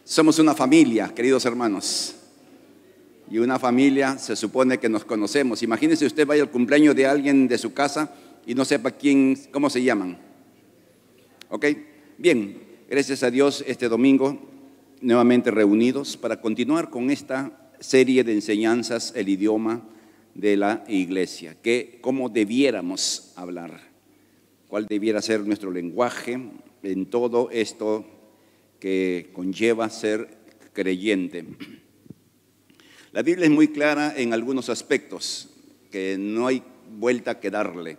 Somos una familia, queridos hermanos. Y una familia se supone que nos conocemos. Imagínese usted vaya al cumpleaños de alguien de su casa y no sepa cómo se llaman. ¿Ok? Bien, gracias a Dios este domingo nuevamente reunidos para continuar con esta serie de enseñanzas, el idioma de la iglesia, cómo debiéramos hablar, cuál debiera ser nuestro lenguaje en todo esto que conlleva ser creyente. La Biblia es muy clara en algunos aspectos que no hay vuelta que darle.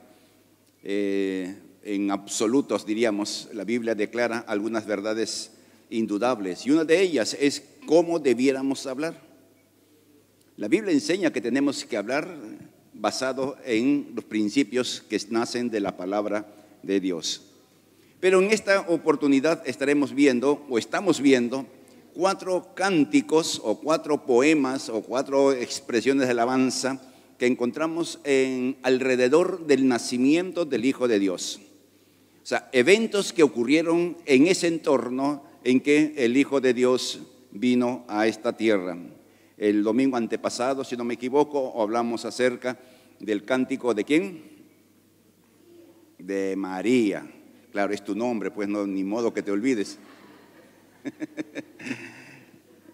En absolutos, diríamos, la Biblia declara algunas verdades indudables y una de ellas es cómo debiéramos hablar. La Biblia enseña que tenemos que hablar basado en los principios que nacen de la palabra de Dios. Pero en esta oportunidad estamos viendo 4 cánticos o 4 poemas o 4 expresiones de alabanza que encontramos alrededor del nacimiento del Hijo de Dios. O sea, eventos que ocurrieron en ese entorno en que el Hijo de Dios vino a esta tierra. El domingo antepasado, si no me equivoco, hablamos acerca del cántico ¿de quién? De María. Claro, es tu nombre, pues no, ni modo que te olvides.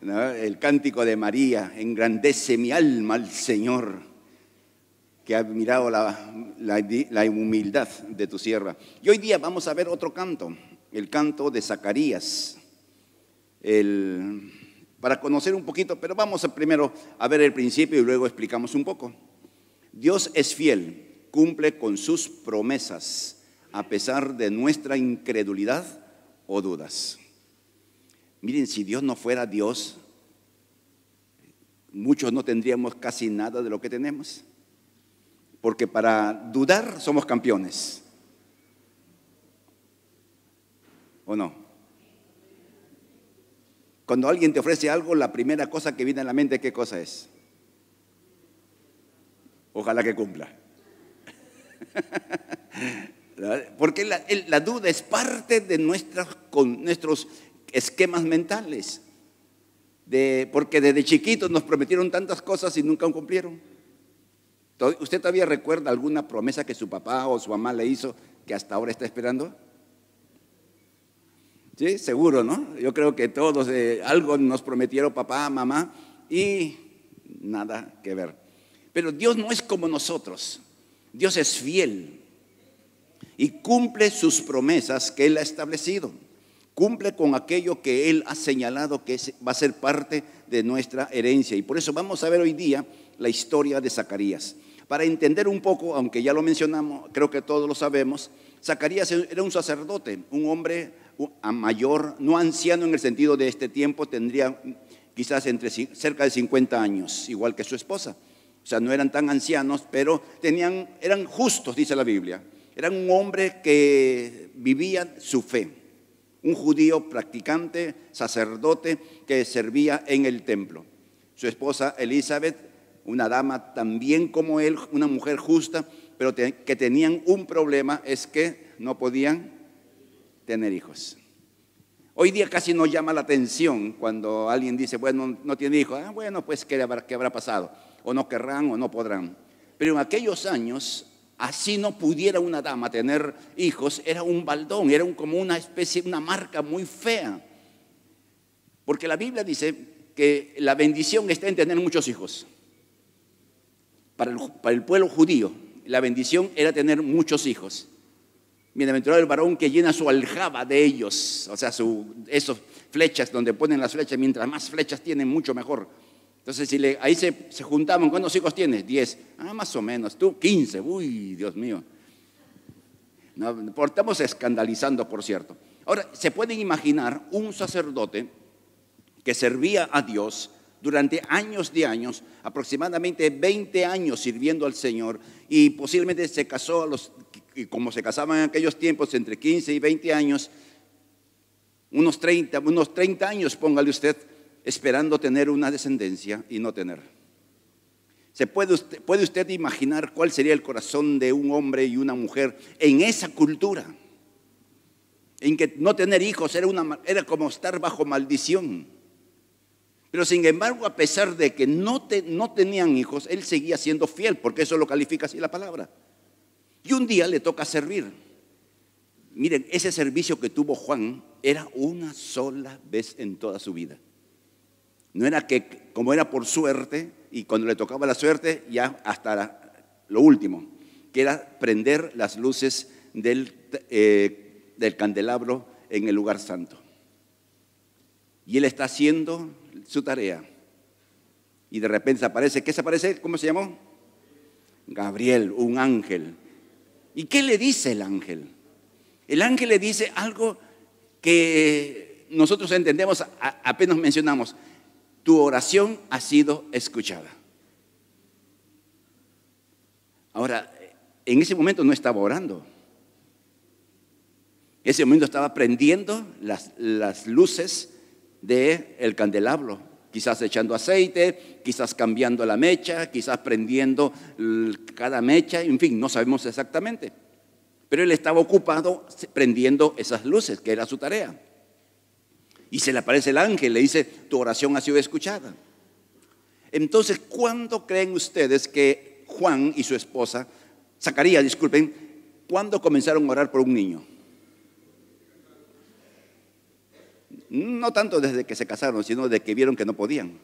¿No? El cántico de María, engrandece mi alma al Señor, que ha mirado la humildad de tu sierva. Y hoy día vamos a ver otro canto, el canto de Zacarías, para conocer un poquito, pero vamos primero a ver el principio y luego explicamos un poco. Dios es fiel, cumple con sus promesas, a pesar de nuestra incredulidad o dudas. Miren, si Dios no fuera Dios, muchos no tendríamos casi nada de lo que tenemos. Porque para dudar somos campeones. ¿O no? Cuando alguien te ofrece algo, la primera cosa que viene a la mente, ¿qué cosa es? Ojalá que cumpla. Porque la duda es parte de nuestros esquemas mentales. Porque desde chiquitos nos prometieron tantas cosas y nunca cumplieron. ¿Usted todavía recuerda alguna promesa que su papá o su mamá le hizo que hasta ahora está esperando? Sí, seguro, ¿no? Yo creo que todos algo nos prometieron papá, mamá y nada que ver. Pero Dios no es como nosotros. Dios es fiel y cumple sus promesas que Él ha establecido. Cumple con aquello que Él ha señalado que va a ser parte de nuestra herencia. Y por eso vamos a ver hoy día la historia de Zacarías. Para entender un poco, aunque ya lo mencionamos, creo que todos lo sabemos, Zacarías era un sacerdote, un hombre mayor, no anciano en el sentido de este tiempo, tendría quizás cerca de 50 años, igual que su esposa. O sea, no eran tan ancianos, pero eran justos, dice la Biblia. Eran un hombre que vivía su fe. Un judío practicante, sacerdote que servía en el templo. Su esposa Elizabeth, una dama también como él, una mujer justa, pero que tenían un problema, es que no podían tener hijos. Hoy día casi nos llama la atención cuando alguien dice, bueno, no tiene hijos. Bueno, pues ¿qué habrá pasado? O no querrán o no podrán. Pero en aquellos años, así no pudiera una dama tener hijos, era un baldón, era como una especie, una marca muy fea. Porque la Biblia dice que la bendición está en tener muchos hijos. Para el pueblo judío, la bendición era tener muchos hijos. Bienaventurado el varón que llena su aljaba de ellos, o sea, esos flechas donde ponen las flechas, mientras más flechas tienen, mucho mejor. Entonces, ahí se juntaban, ¿cuántos hijos tienes? 10. Más o menos. ¿Tú? 15. Uy, Dios mío. Estamos escandalizando, por cierto. Ahora, ¿se pueden imaginar un sacerdote que servía a Dios durante años de años, aproximadamente 20 años sirviendo al Señor, y posiblemente se casó y como se casaban en aquellos tiempos, entre 15 y 20 años, unos 30 años, póngale usted, esperando tener una descendencia y no tener? ¿Puede usted imaginar cuál sería el corazón de un hombre y una mujer en esa cultura? En que no tener hijos era como estar bajo maldición. Pero sin embargo, a pesar de que no tenían hijos, él seguía siendo fiel, porque eso lo califica así la palabra. Y un día le toca servir. Miren, ese servicio que tuvo Juan era una sola vez en toda su vida. No era que, como era por suerte, y cuando le tocaba la suerte, ya hasta lo último, que era prender las luces del candelabro en el lugar santo. Y él está haciendo su tarea. Y de repente se aparece, ¿qué se aparece? ¿Cómo se llamó? Gabriel, un ángel. ¿Y qué le dice el ángel? El ángel le dice algo que nosotros entendemos, apenas mencionamos: tu oración ha sido escuchada. Ahora, en ese momento no estaba orando. En ese momento estaba prendiendo las luces del candelabro, quizás echando aceite, quizás cambiando la mecha, quizás prendiendo cada mecha, en fin, no sabemos exactamente. Pero él estaba ocupado prendiendo esas luces, que era su tarea. Y se le aparece el ángel, le dice: tu oración ha sido escuchada. Entonces, ¿cuándo creen ustedes que Juan y su esposa, Zacarías, disculpen, cuándo comenzaron a orar por un niño? No tanto desde que se casaron, sino desde que vieron que no podían.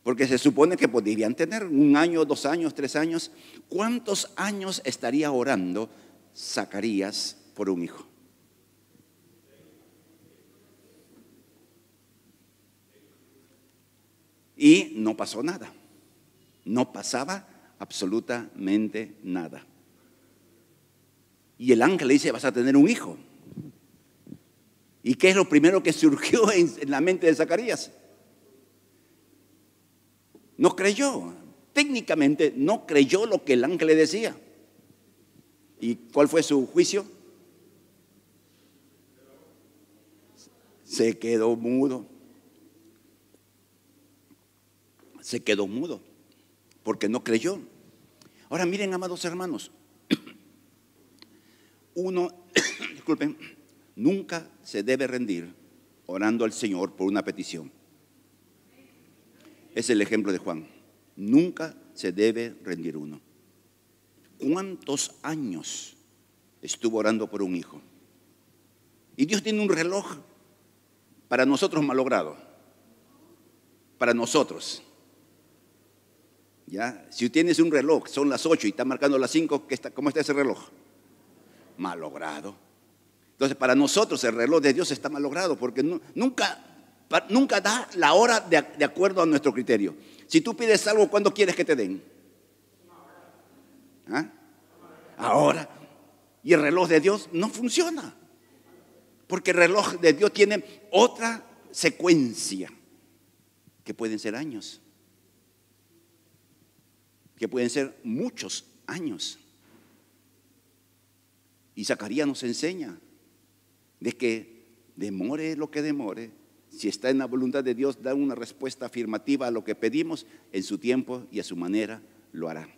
Porque se supone que podrían tener 1 año, 2 años, 3 años. ¿Cuántos años estaría orando Zacarías por un hijo? Y no pasó nada. No pasaba absolutamente nada. Y el ángel le dice: vas a tener un hijo. ¿Y qué es lo primero que surgió en la mente de Zacarías? No creyó. Técnicamente no creyó lo que el ángel le decía. ¿Y cuál fue su juicio? Se quedó mudo. Se quedó mudo porque no creyó. Ahora miren, amados hermanos, uno, disculpen, nunca se debe rendir orando al Señor por una petición. Es el ejemplo de Juan. Nunca se debe rendir uno. ¿Cuántos años estuvo orando por un hijo? Y Dios tiene un reloj para nosotros malogrado. Para nosotros. ¿Ya? Si tienes un reloj, son las 8 y está marcando las 5, ¿cómo está ese reloj? Malogrado. Entonces, para nosotros el reloj de Dios está malogrado porque nunca da la hora de acuerdo a nuestro criterio. Si tú pides algo, ¿cuándo quieres que te den? ¿Ah? Ahora. Y el reloj de Dios no funciona. Porque el reloj de Dios tiene otra secuencia, que pueden ser años, que pueden ser muchos años. Y Zacarías nos enseña de que demore lo que demore, si está en la voluntad de Dios, da una respuesta afirmativa a lo que pedimos, en su tiempo y a su manera lo hará.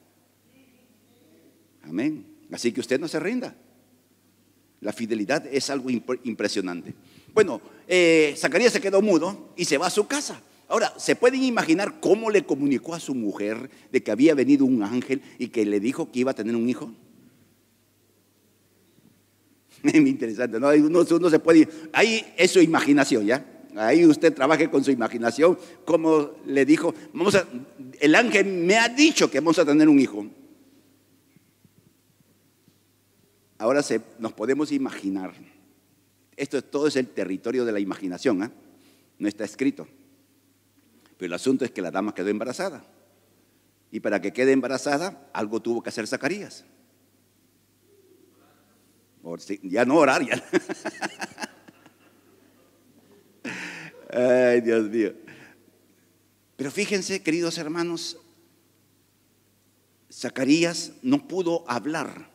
Amén. Así que usted no se rinda. La fidelidad es algo impresionante. Bueno, Zacarías se quedó mudo y se va a su casa. Ahora, ¿se pueden imaginar cómo le comunicó a su mujer de que había venido un ángel y que le dijo que iba a tener un hijo? Es muy interesante, ¿no? Uno se puede, ahí es su imaginación, ¿ya? Ahí usted trabaje con su imaginación, como le dijo, el ángel me ha dicho que vamos a tener un hijo. Ahora nos podemos imaginar, todo es el territorio de la imaginación, ¿eh? No está escrito. Pero el asunto es que la dama quedó embarazada. Y para que quede embarazada, algo tuvo que hacer Zacarías. Ya no orar, ya. Ay, Dios mío. Pero fíjense, queridos hermanos, Zacarías no pudo hablar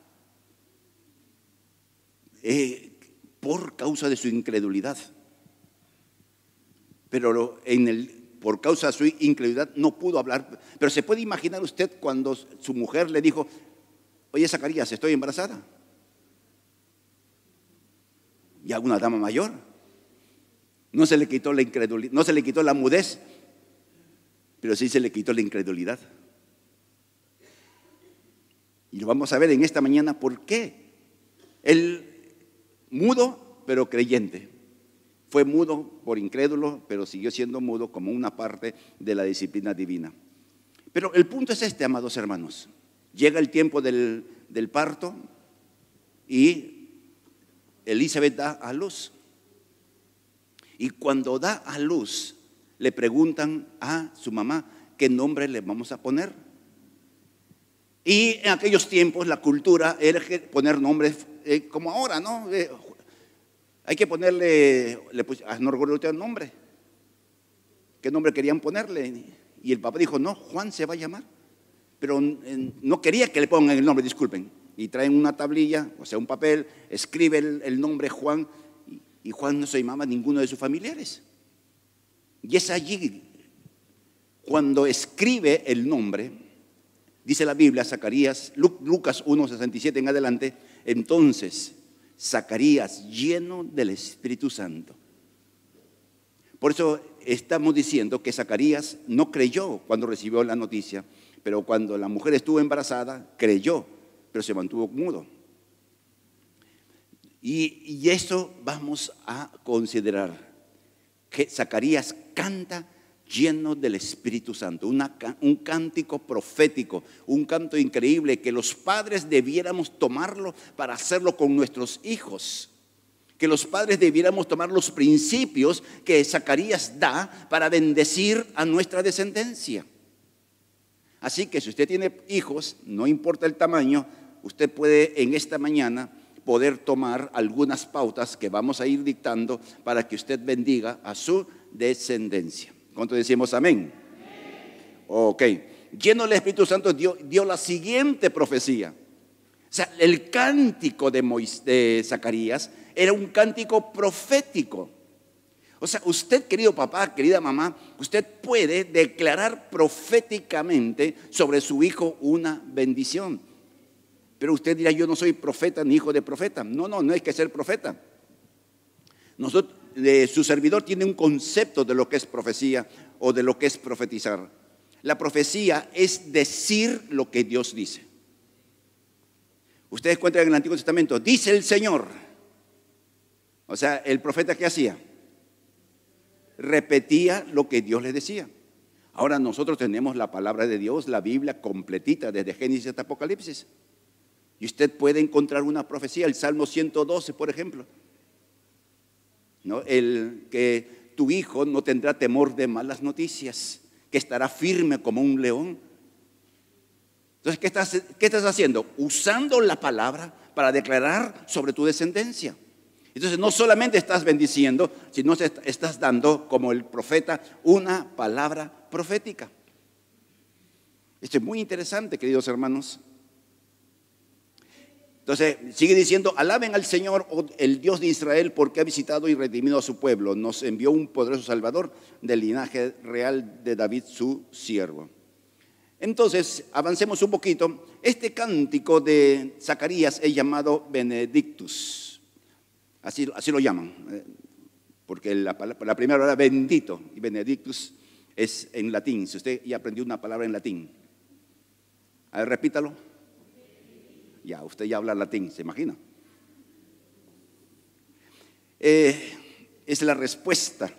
por causa de su incredulidad. Pero por causa de su incredulidad no pudo hablar. Pero se puede imaginar usted cuando su mujer le dijo: oye, Zacarías, estoy embarazada. Y alguna dama mayor. No se le quitó la incredulidad, no se le quitó la mudez, pero sí se le quitó la incredulidad. Y lo vamos a ver en esta mañana por qué. Él, mudo, pero creyente. Fue mudo por incrédulo, pero siguió siendo mudo como una parte de la disciplina divina. Pero el punto es este, amados hermanos. Llega el tiempo del parto y Elizabeth da a luz. Y cuando da a luz, le preguntan a su mamá qué nombre le vamos a poner. Y en aquellos tiempos la cultura era poner nombres como ahora, ¿no? Hay que ponerle, no recuerdo el nombre. ¿Qué nombre querían ponerle? Y el papá dijo, no, Juan se va a llamar. Pero no quería que le pongan el nombre, disculpen. Y traen una tablilla, o sea, un papel, escribe el nombre Juan, y Juan no se llamaba ninguno de sus familiares. Y es allí, cuando escribe el nombre, dice la Biblia, Zacarías, Lucas 1:67 en adelante, entonces Zacarías lleno del Espíritu Santo. Por eso estamos diciendo que Zacarías no creyó cuando recibió la noticia, pero cuando la mujer estuvo embarazada, creyó, pero se mantuvo mudo. Y eso vamos a considerar, que Zacarías canta lleno del Espíritu Santo, un cántico profético, un canto increíble que los padres debiéramos tomarlo para hacerlo con nuestros hijos. Que los padres debiéramos tomar los principios que Zacarías da para bendecir a nuestra descendencia. Así que si usted tiene hijos, no importa el tamaño, usted puede en esta mañana poder tomar algunas pautas que vamos a ir dictando para que usted bendiga a su descendencia. ¿Cuánto decimos amén? Ok. Lleno del Espíritu Santo dio la siguiente profecía. O sea, el cántico de Zacarías era un cántico profético. O sea, usted, querido papá, querida mamá, usted puede declarar proféticamente sobre su hijo una bendición. Pero usted dirá, yo no soy profeta ni hijo de profeta. No hay que ser profeta. Su servidor tiene un concepto de lo que es profecía o de lo que es profetizar. La profecía es decir lo que Dios dice. Ustedes encuentran en el Antiguo Testamento, dice el Señor. O sea, el profeta, ¿qué hacía? Repetía lo que Dios le decía. Ahora nosotros tenemos la palabra de Dios, la Biblia completita, desde Génesis hasta Apocalipsis. Y usted puede encontrar una profecía, el Salmo 112, por ejemplo, ¿no? El que tu hijo no tendrá temor de malas noticias, que estará firme como un león. Entonces, ¿qué estás haciendo? Usando la palabra para declarar sobre tu descendencia. Entonces, no solamente estás bendiciendo, sino estás dando, como el profeta, una palabra profética. Esto es muy interesante, queridos hermanos. Entonces, sigue diciendo, alaben al Señor, el Dios de Israel, porque ha visitado y redimido a su pueblo. Nos envió un poderoso Salvador del linaje real de David, su siervo. Entonces, avancemos un poquito. Este cántico de Zacarías es llamado Benedictus. Así lo llaman, porque la primera palabra bendito y Benedictus es en latín. Si usted ya aprendió una palabra en latín, a ver, repítalo. Ya, usted ya habla latín, ¿se imagina? Es la respuesta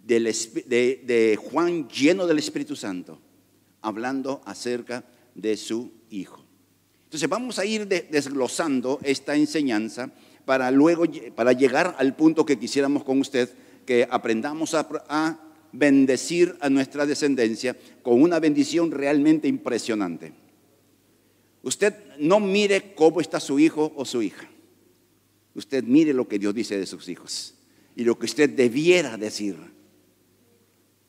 de Juan lleno del Espíritu Santo, hablando acerca de su hijo. Entonces vamos a ir desglosando esta enseñanza para llegar al punto que quisiéramos con usted, que aprendamos a bendecir a nuestra descendencia con una bendición realmente impresionante. Usted no mire cómo está su hijo o su hija. Usted mire lo que Dios dice de sus hijos y lo que usted debiera decir.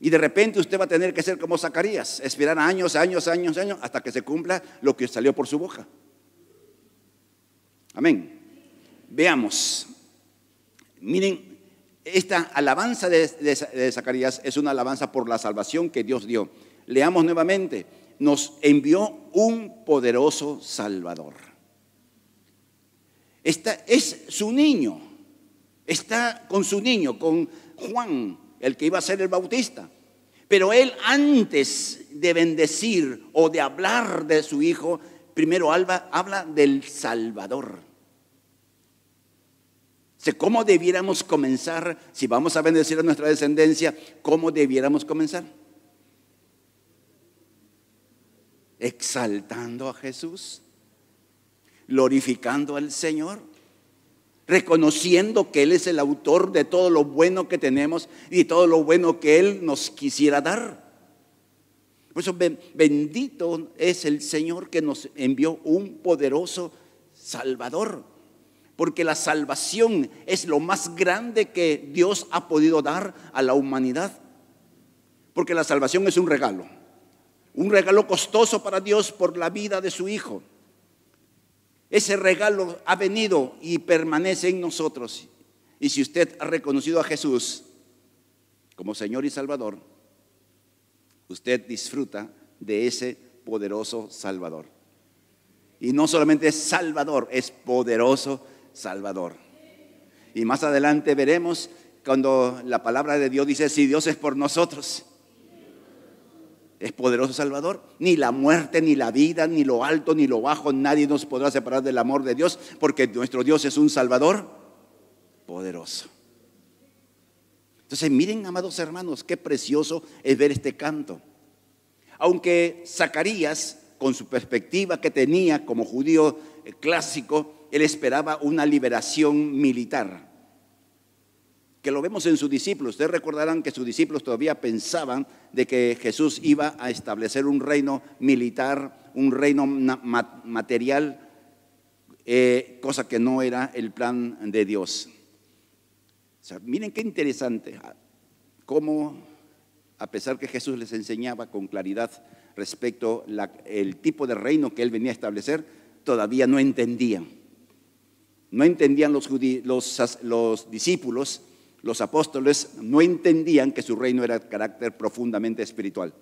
Y de repente usted va a tener que ser como Zacarías, esperar años, hasta que se cumpla lo que salió por su boca. Amén. Veamos. Miren, esta alabanza de Zacarías es una alabanza por la salvación que Dios dio. Leamos nuevamente. Nos envió un poderoso Salvador. Este es su niño. Está con su niño, con Juan, el que iba a ser el bautista. Pero él, antes de bendecir o de hablar de su hijo, primero habla del Salvador. ¿Cómo debiéramos comenzar? Si vamos a bendecir a nuestra descendencia, ¿cómo debiéramos comenzar? Exaltando a Jesús, glorificando al Señor, reconociendo que Él es el autor de todo lo bueno que tenemos y todo lo bueno que Él nos quisiera dar. Por eso bendito es el Señor que nos envió un poderoso Salvador, porque la salvación es lo más grande que Dios ha podido dar a la humanidad, porque la salvación es un regalo costoso para Dios por la vida de su Hijo. Ese regalo ha venido y permanece en nosotros. Y si usted ha reconocido a Jesús como Señor y Salvador, usted disfruta de ese poderoso Salvador. Y no solamente es Salvador, es poderoso Salvador. Y más adelante veremos cuando la palabra de Dios dice: si Dios es por nosotros, es poderoso Salvador. Ni la muerte, ni la vida, ni lo alto, ni lo bajo, nadie nos podrá separar del amor de Dios, porque nuestro Dios es un Salvador poderoso. Entonces, miren, amados hermanos, qué precioso es ver este canto. Aunque Zacarías, con su perspectiva que tenía como judío clásico, él esperaba una liberación militar, que lo vemos en sus discípulos. Ustedes recordarán que sus discípulos todavía pensaban de que Jesús iba a establecer un reino militar, un reino material, cosa que no era el plan de Dios. O sea, miren qué interesante cómo, a pesar que Jesús les enseñaba con claridad respecto el tipo de reino que él venía a establecer, todavía no entendían. No entendían los discípulos. Los apóstoles no entendían que su reino era de carácter profundamente espiritual.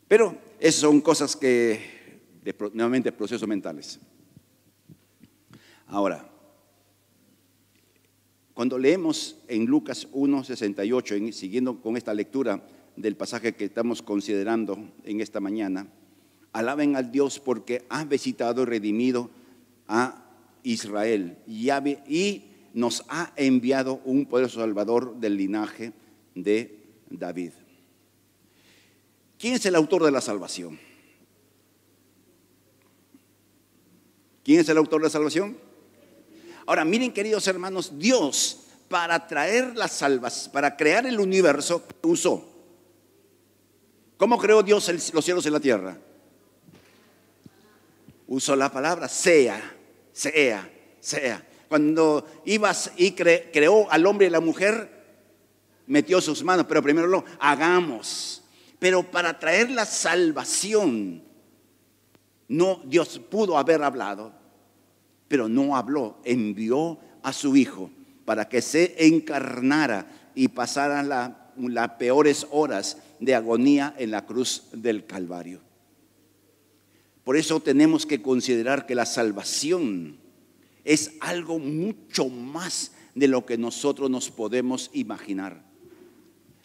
Pero esas son cosas nuevamente, procesos mentales. Ahora, cuando leemos en Lucas 1:68, siguiendo con esta lectura del pasaje que estamos considerando en esta mañana: alaben al Dios porque ha visitado y redimido a Israel y nos ha enviado un poderoso Salvador del linaje de David. ¿Quién es el autor de la salvación? ¿Quién es el autor de la salvación? Ahora, miren, queridos hermanos, Dios, para traer la salvación, para crear el universo, usó. ¿Cómo creó Dios los cielos y la tierra? Usó la palabra sea. Cuando ibas y creó al hombre y la mujer, metió sus manos, pero primero lo hagamos. Pero para traer la salvación, no, Dios pudo haber hablado, pero no habló. Envió a su Hijo para que se encarnara y pasara las peores horas de agonía en la cruz del Calvario. Por eso tenemos que considerar que la salvación es algo mucho más de lo que nosotros nos podemos imaginar.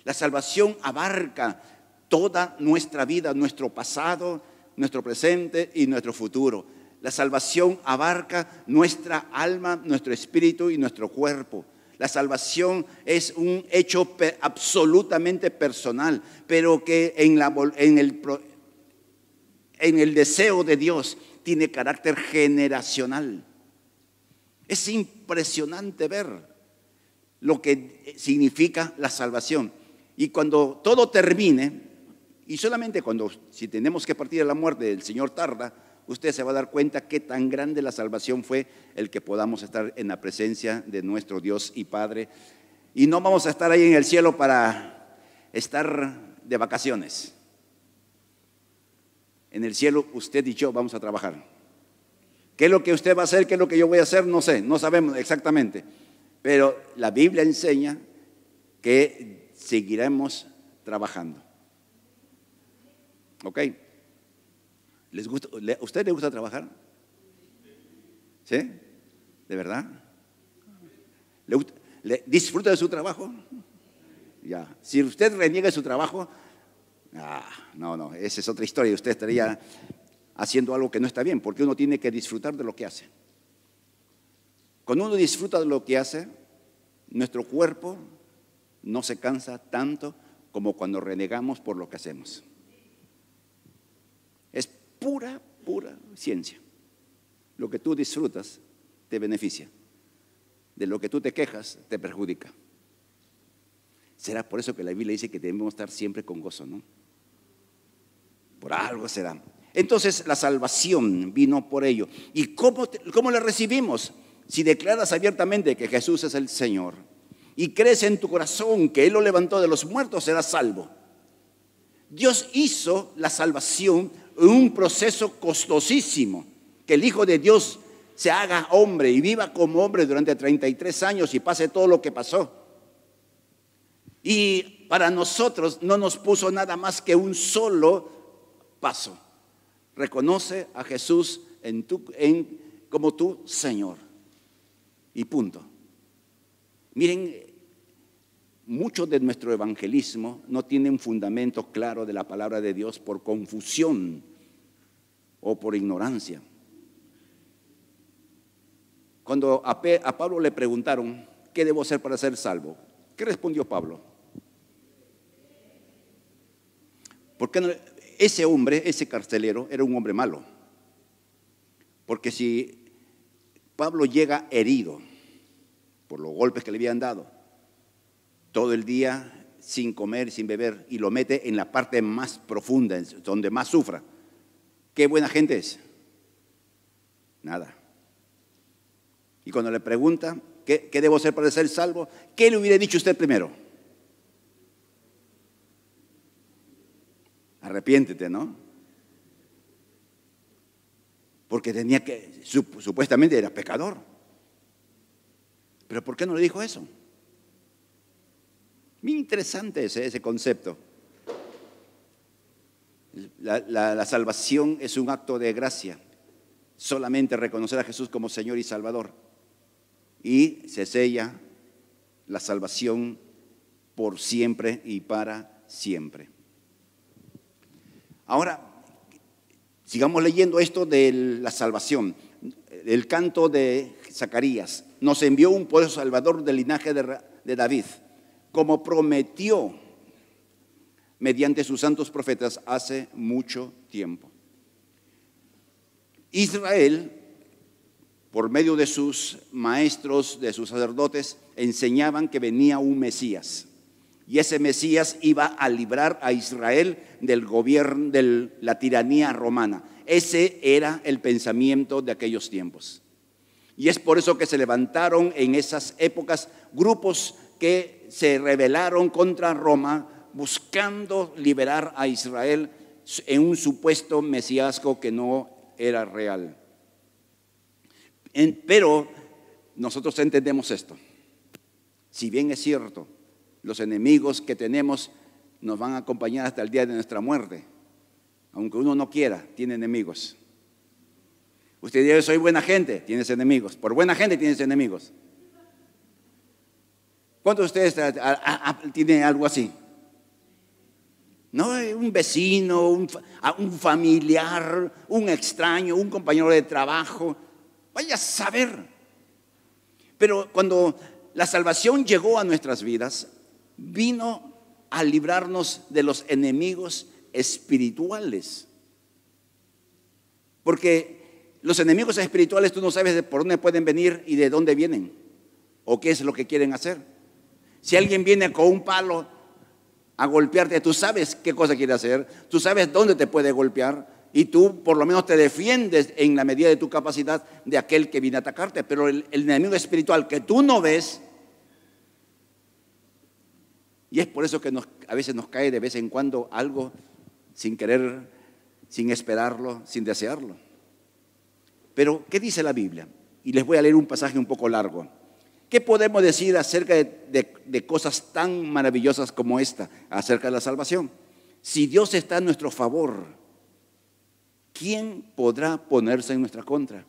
La salvación abarca toda nuestra vida, nuestro pasado, nuestro presente y nuestro futuro. La salvación abarca nuestra alma, nuestro espíritu y nuestro cuerpo. La salvación es un hecho absolutamente personal, pero que en el deseo de Dios tiene carácter generacional. Es impresionante ver lo que significa la salvación. Y cuando todo termine, y solamente si tenemos que partir a la muerte, el Señor tarda, usted se va a dar cuenta qué tan grande la salvación fue, el que podamos estar en la presencia de nuestro Dios y Padre. Y no vamos a estar ahí en el cielo para estar de vacaciones. En el cielo usted y yo vamos a trabajar. ¿Qué es lo que usted va a hacer? ¿Qué es lo que yo voy a hacer? No sé, no sabemos exactamente. Pero la Biblia enseña que seguiremos trabajando. ¿Ok? ¿A usted le gusta trabajar? ¿Sí? ¿De verdad? ¿Disfruta de su trabajo? Ya. Si usted reniega de su trabajo, no, esa es otra historia. Usted estaría haciendo algo que no está bien, porque uno tiene que disfrutar de lo que hace. Cuando uno disfruta de lo que hace, nuestro cuerpo no se cansa tanto como cuando renegamos por lo que hacemos. Es pura ciencia. Lo que tú disfrutas te beneficia. De lo que tú te quejas te perjudica. Será por eso que la Biblia dice que debemos estar siempre con gozo, ¿no? Por algo será. Entonces la salvación vino por ello. ¿Y cómo la recibimos? Si declaras abiertamente que Jesús es el Señor y crees en tu corazón que Él lo levantó de los muertos, serás salvo. Dios hizo la salvación en un proceso costosísimo. Que el Hijo de Dios se haga hombre y viva como hombre durante 33 años y pase todo lo que pasó. Y para nosotros no nos puso nada más que un solo paso. Reconoce a Jesús como tu Señor. Y punto. Miren, mucho de nuestro evangelismo no tiene un fundamento claro de la palabra de Dios por confusión o por ignorancia. Cuando a Pablo le preguntaron, ¿qué debo hacer para ser salvo? ¿Qué respondió Pablo? Porque no, ese hombre, ese carcelero, era un hombre malo. Porque si Pablo llega herido por los golpes que le habían dado, todo el día sin comer, sin beber, y lo mete en la parte más profunda, donde más sufra, ¿qué buena gente es? Nada. Y cuando le pregunta, ¿qué debo hacer para ser salvo? ¿Qué le hubiera dicho usted primero? Arrepiéntete, ¿no? Porque supuestamente era pecador. ¿Pero por qué no le dijo eso? Muy interesante ese concepto. La salvación es un acto de gracia. Solamente reconocer a Jesús como Señor y Salvador. Y se sella la salvación por siempre y para siempre. Ahora, sigamos leyendo esto de la salvación. El canto de Zacarías. Nos envió un poderoso Salvador del linaje de David, como prometió mediante sus santos profetas hace mucho tiempo. Israel, por medio de sus maestros, de sus sacerdotes, enseñaban que venía un Mesías. Y ese Mesías iba a librar a Israel del gobierno, de la tiranía romana. Ese era el pensamiento de aquellos tiempos. Y es por eso que se levantaron en esas épocas grupos que se rebelaron contra Roma, buscando liberar a Israel en un supuesto mesíasco que no era real. Pero nosotros entendemos esto. Si bien es cierto, los enemigos que tenemos nos van a acompañar hasta el día de nuestra muerte. Aunque uno no quiera, tiene enemigos. Usted dice, soy buena gente, tienes enemigos. Por buena gente tienes enemigos. ¿Cuántos de ustedes tienen algo así? No, un vecino, un familiar, un extraño, un compañero de trabajo. Vaya a saber. Pero cuando la salvación llegó a nuestras vidas, vino a librarnos de los enemigos espirituales. Porque los enemigos espirituales tú no sabes de por dónde pueden venir y de dónde vienen o qué es lo que quieren hacer. Si alguien viene con un palo a golpearte, tú sabes qué cosa quiere hacer, tú sabes dónde te puede golpear y tú por lo menos te defiendes en la medida de tu capacidad de aquel que viene a atacarte. Pero el enemigo espiritual que tú no ves, y es por eso que a veces nos cae de vez en cuando algo sin querer, sin esperarlo, sin desearlo. Pero, ¿qué dice la Biblia? Y les voy a leer un pasaje un poco largo. ¿Qué podemos decir acerca de cosas tan maravillosas como esta, acerca de la salvación? Si Dios está a nuestro favor, ¿quién podrá ponerse en nuestra contra?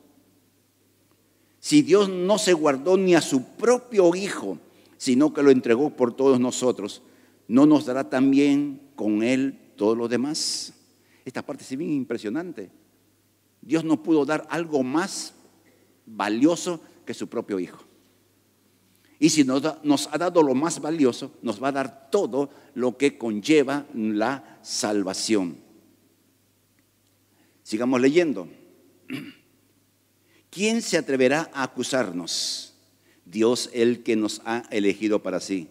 Si Dios no se guardó ni a su propio Hijo, sino que lo entregó por todos nosotros, ¿no nos dará también con Él todo lo demás? Esta parte es bien impresionante. Dios no pudo dar algo más valioso que su propio Hijo. Y si nos ha dado lo más valioso, nos va a dar todo lo que conlleva la salvación. Sigamos leyendo. ¿Quién se atreverá a acusarnos? Dios, el que nos ha elegido para sí.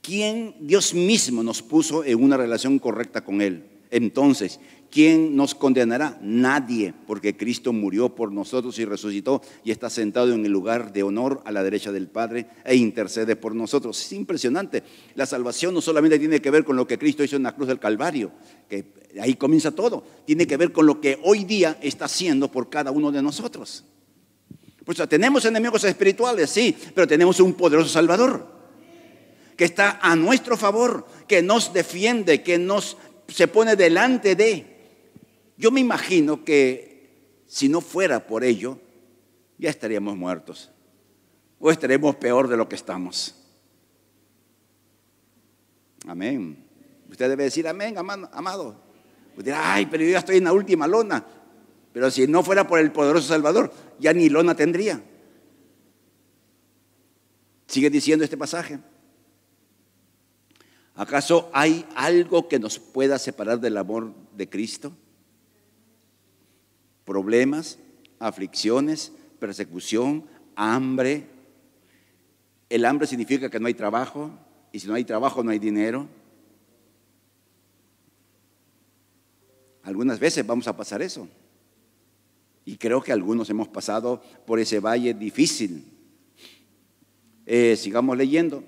¿Quién? Dios mismo nos puso en una relación correcta con Él. Entonces, ¿quién nos condenará? Nadie, porque Cristo murió por nosotros y resucitó y está sentado en el lugar de honor a la derecha del Padre e intercede por nosotros. Es impresionante. La salvación no solamente tiene que ver con lo que Cristo hizo en la cruz del Calvario, que ahí comienza todo. Tiene que ver con lo que hoy día está haciendo por cada uno de nosotros. Pues tenemos enemigos espirituales, sí, pero tenemos un poderoso Salvador que está a nuestro favor, que nos defiende, que se pone delante de. Yo me imagino que si no fuera por ello, ya estaríamos muertos o estaremos peor de lo que estamos. Amén. Usted debe decir amén, amado. Usted dirá, ay, pero yo ya estoy en la última lona. Pero si no fuera por el poderoso Salvador, ya ni lona tendría. Sigue diciendo este pasaje. ¿Acaso hay algo que nos pueda separar del amor de Cristo? Problemas, aflicciones, persecución, hambre. El hambre significa que no hay trabajo, y si no hay trabajo no hay dinero. Algunas veces vamos a pasar eso. Y creo que algunos hemos pasado por ese valle difícil. Sigamos leyendo.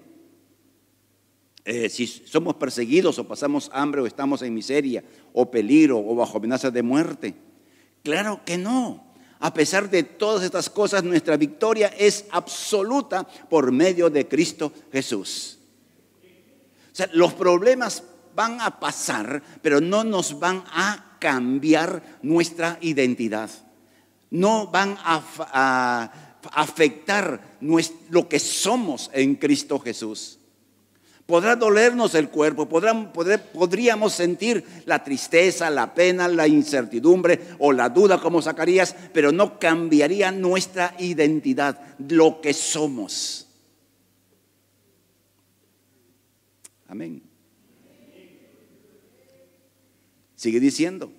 Si somos perseguidos o pasamos hambre o estamos en miseria o peligro o bajo amenazas de muerte. Claro que no. A pesar de todas estas cosas, nuestra victoria es absoluta por medio de Cristo Jesús. O sea, los problemas van a pasar, pero no nos van a cambiar nuestra identidad. No van a afectar lo que somos en Cristo Jesús. Podrá dolernos el cuerpo, podríamos sentir la tristeza, la pena, la incertidumbre o la duda como Zacarías, pero no cambiaría nuestra identidad, lo que somos. Amén. Sigue diciendo.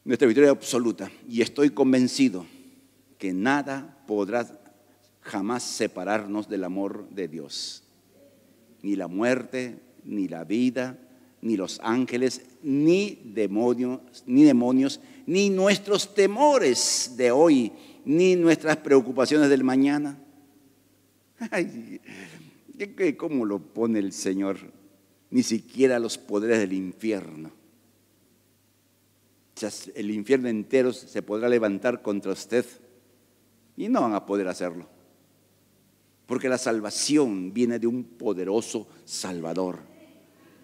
Nuestra victoria es absoluta y estoy convencido que nada podrá jamás separarnos del amor de Dios. Ni la muerte, ni la vida, ni los ángeles, ni demonios, ni nuestros temores de hoy, ni nuestras preocupaciones del mañana. Ay, ¿cómo lo pone el Señor? Ni siquiera los poderes del infierno. O sea, el infierno entero se podrá levantar contra usted y no van a poder hacerlo. Porque la salvación viene de un poderoso Salvador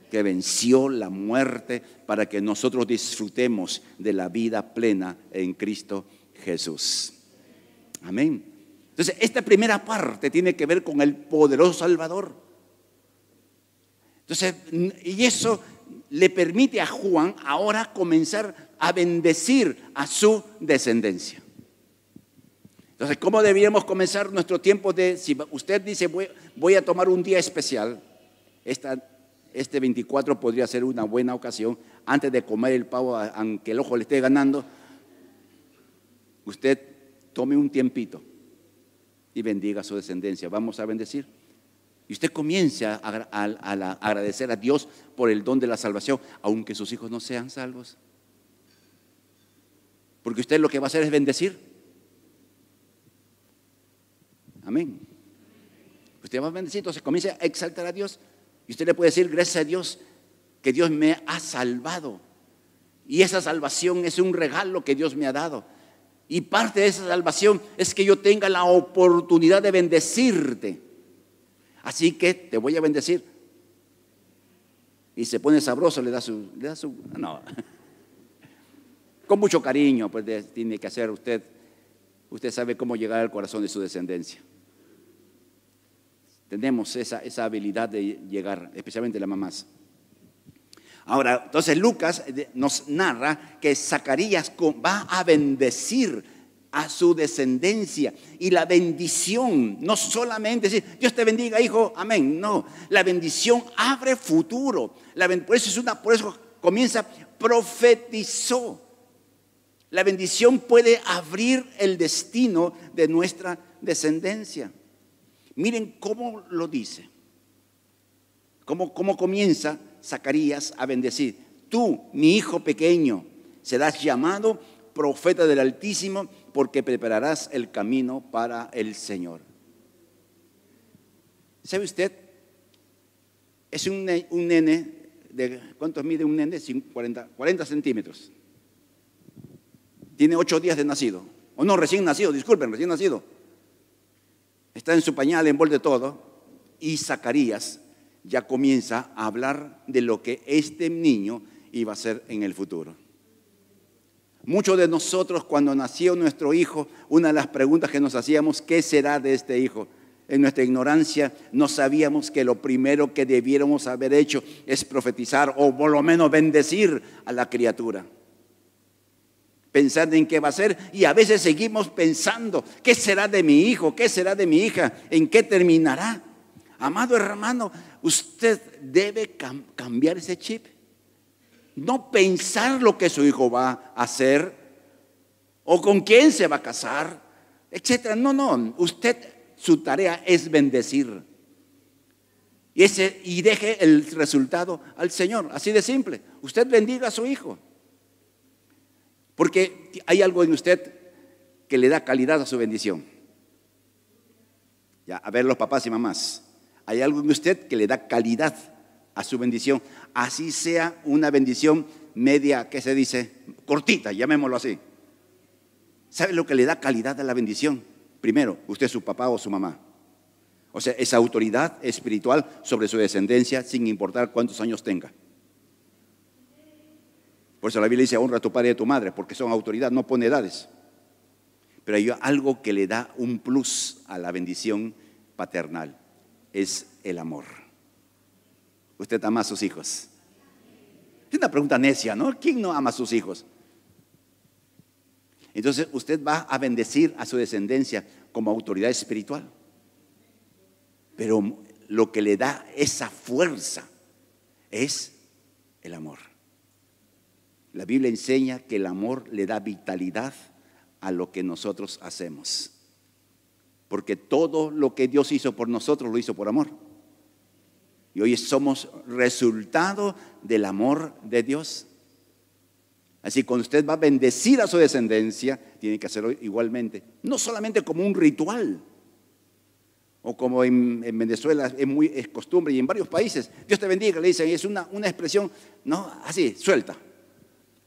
que venció la muerte para que nosotros disfrutemos de la vida plena en Cristo Jesús. Amén. Entonces, esta primera parte tiene que ver con el poderoso Salvador. Entonces, y eso le permite a Juan ahora comenzar a bendecir a su descendencia. Entonces, ¿cómo deberíamos comenzar nuestro tiempo si usted dice voy a tomar un día especial? Este 24 podría ser una buena ocasión, antes de comer el pavo, aunque el ojo le esté ganando, usted tome un tiempito y bendiga a su descendencia. Vamos a bendecir. Y usted comience a agradecer a Dios por el don de la salvación, aunque sus hijos no sean salvos. Porque usted lo que va a hacer es bendecir. Amén. Usted va a bendecir, entonces comience a exaltar a Dios. Y usted le puede decir, gracias a Dios, que Dios me ha salvado. Y esa salvación es un regalo que Dios me ha dado. Y parte de esa salvación es que yo tenga la oportunidad de bendecirte. Así que te voy a bendecir. Y se pone sabroso, le da su no. Con mucho cariño, pues tiene que hacer usted. Usted sabe cómo llegar al corazón de su descendencia. Tenemos esa habilidad de llegar, especialmente las mamás. Ahora, entonces Lucas nos narra que Zacarías va a bendecir a su descendencia. Y la bendición no solamente decir, Dios te bendiga, hijo, amén. No, la bendición abre futuro. Por eso comienza, profetizó. La bendición puede abrir el destino de nuestra descendencia. Miren cómo lo dice. Cómo comienza Zacarías a bendecir. Tú, mi hijo pequeño, serás llamado profeta del Altísimo, porque prepararás el camino para el Señor. ¿Sabe usted? Es un nene de, ¿cuánto mide un nene? 40 centímetros. Tiene 8 días de nacido. O no, recién nacido, disculpen, recién nacido. Está en su pañal, envuelve todo. Y Zacarías ya comienza a hablar de lo que este niño iba a ser en el futuro. Muchos de nosotros, cuando nació nuestro hijo, una de las preguntas que nos hacíamos, ¿qué será de este hijo? En nuestra ignorancia no sabíamos que lo primero que debiéramos haber hecho es profetizar o por lo menos bendecir a la criatura. Pensando en qué va a ser, y a veces seguimos pensando, ¿qué será de mi hijo? ¿Qué será de mi hija? ¿En qué terminará? Amado hermano, usted debe cambiar ese chip. No pensar lo que su hijo va a hacer o con quién se va a casar, etcétera. No, su tarea es bendecir. Y deje el resultado al Señor, así de simple. Usted bendiga a su hijo. Porque hay algo en usted que le da calidad a su bendición. Ya, a ver, los papás y mamás, hay algo en usted que le da calidad a su bendición, así sea una bendición media, ¿qué se dice? Cortita, llamémoslo así. ¿Sabe lo que le da calidad a la bendición? Primero, usted es su papá o su mamá. O sea, esa autoridad espiritual sobre su descendencia, sin importar cuántos años tenga. Por eso la Biblia dice, honra a tu padre y a tu madre, porque son autoridad, no pone edades. Pero hay algo que le da un plus a la bendición paternal, es el amor. ¿Usted ama a sus hijos? Es una pregunta necia, ¿no? ¿Quién no ama a sus hijos? Entonces usted va a bendecir a su descendencia como autoridad espiritual. Pero lo que le da esa fuerza es el amor. La Biblia enseña que el amor le da vitalidad a lo que nosotros hacemos. Porque todo lo que Dios hizo por nosotros lo hizo por amor. Y hoy somos resultado del amor de Dios. Así que cuando usted va a bendecir a su descendencia, tiene que hacerlo igualmente. No solamente como un ritual. O como en Venezuela es costumbre y en varios países. Dios te bendiga, le dicen, es una expresión, no, así, suelta.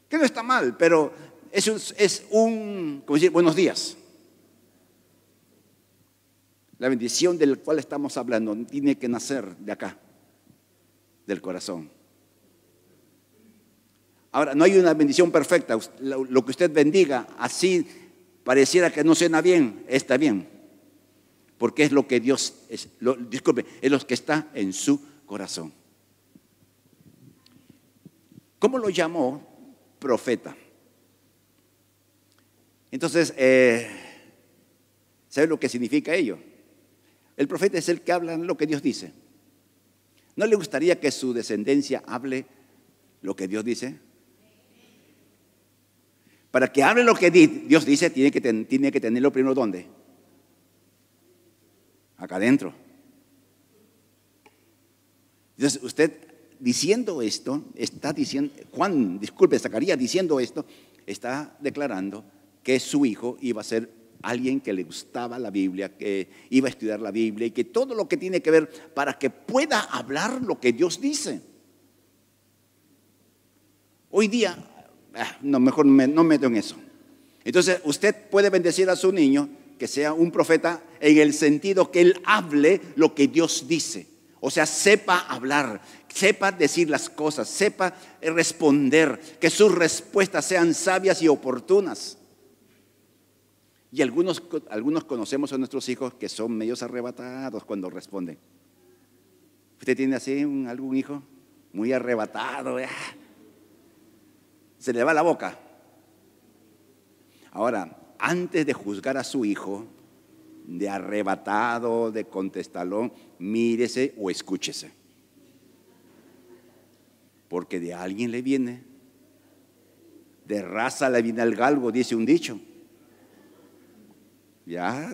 Que no está mal, pero es un, como decir, buenos días. La bendición del cual estamos hablando tiene que nacer de acá, del corazón. Ahora, no hay una bendición perfecta. Lo que usted bendiga, así pareciera que no suena bien, está bien. Porque es lo que Dios, es lo que está en su corazón. ¿Cómo lo llamó? Profeta. Entonces, ¿sabe lo que significa ello? El profeta es el que habla lo que Dios dice. ¿No le gustaría que su descendencia hable lo que Dios dice? Para que hable lo que Dios dice, tiene que tenerlo primero ¿dónde? Acá adentro. Entonces, usted diciendo esto, está diciendo, Zacarías diciendo esto, está declarando que su hijo iba a ser alguien que le gustaba la Biblia, que iba a estudiar la Biblia y que todo lo que tiene que ver para que pueda hablar lo que Dios dice. Hoy día, mejor no me meto en eso. Entonces, usted puede bendecir a su niño que sea un profeta en el sentido que él hable lo que Dios dice. O sea, sepa hablar, sepa decir las cosas, sepa responder, que sus respuestas sean sabias y oportunas. Y algunos conocemos a nuestros hijos que son medios arrebatados cuando responden. ¿Usted tiene así algún hijo muy arrebatado? Se le va la boca. Ahora, antes de juzgar a su hijo, de arrebatado, de contestalón, mírese o escúchese. Porque de alguien le viene, de raza le viene al galgo, dice un dicho. Ya,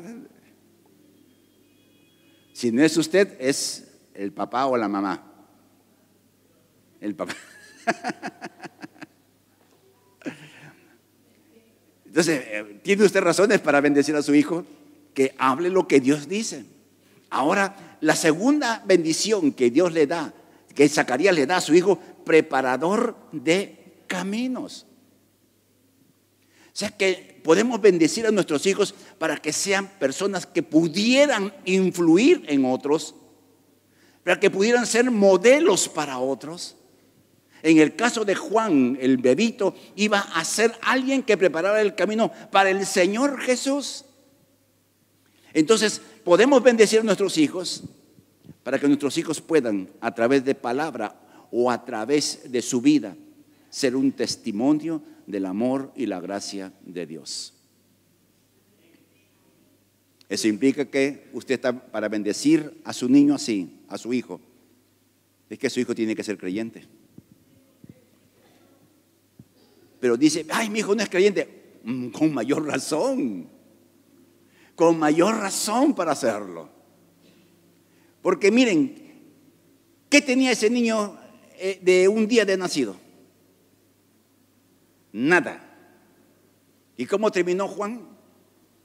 si no es usted, es el papá o la mamá. El papá. Entonces, ¿tiene usted razones para bendecir a su hijo? Que hable lo que Dios dice. Ahora, la segunda bendición que Dios le da, que Zacarías le da a su hijo, preparador de caminos. O sea que podemos bendecir a nuestros hijos para que sean personas que pudieran influir en otros, para que pudieran ser modelos para otros. En el caso de Juan, el bebito, iba a ser alguien que preparara el camino para el Señor Jesús. Entonces, podemos bendecir a nuestros hijos para que nuestros hijos puedan, a través de palabra o a través de su vida, ser un testimonio del amor y la gracia de Dios. Eso implica que usted está para bendecir a su niño así, a su hijo. Es que su hijo tiene que ser creyente. Pero dice, ay, mi hijo no es creyente. Con mayor razón. Con mayor razón para hacerlo. Porque miren, ¿qué tenía ese niño de un día de nacido? Nada. ¿Y cómo terminó Juan?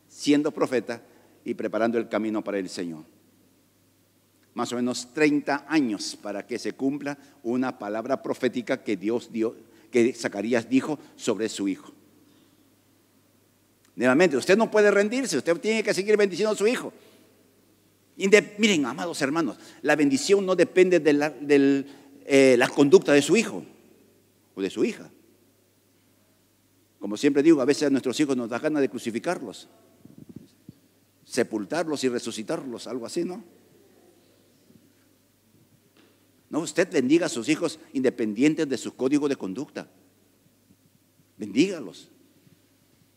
Siendo profeta y preparando el camino para el Señor. Más o menos 30 años para que se cumpla una palabra profética que Dios dio, que Zacarías dijo sobre su hijo. Nuevamente, usted no puede rendirse, usted tiene que seguir bendiciendo a su hijo. Miren, amados hermanos, la bendición no depende de la conducta de su hijo o de su hija. Como siempre digo, a veces a nuestros hijos nos da ganas de crucificarlos, sepultarlos y resucitarlos, algo así, ¿no? No, usted bendiga a sus hijos independientes de su código de conducta. Bendígalos.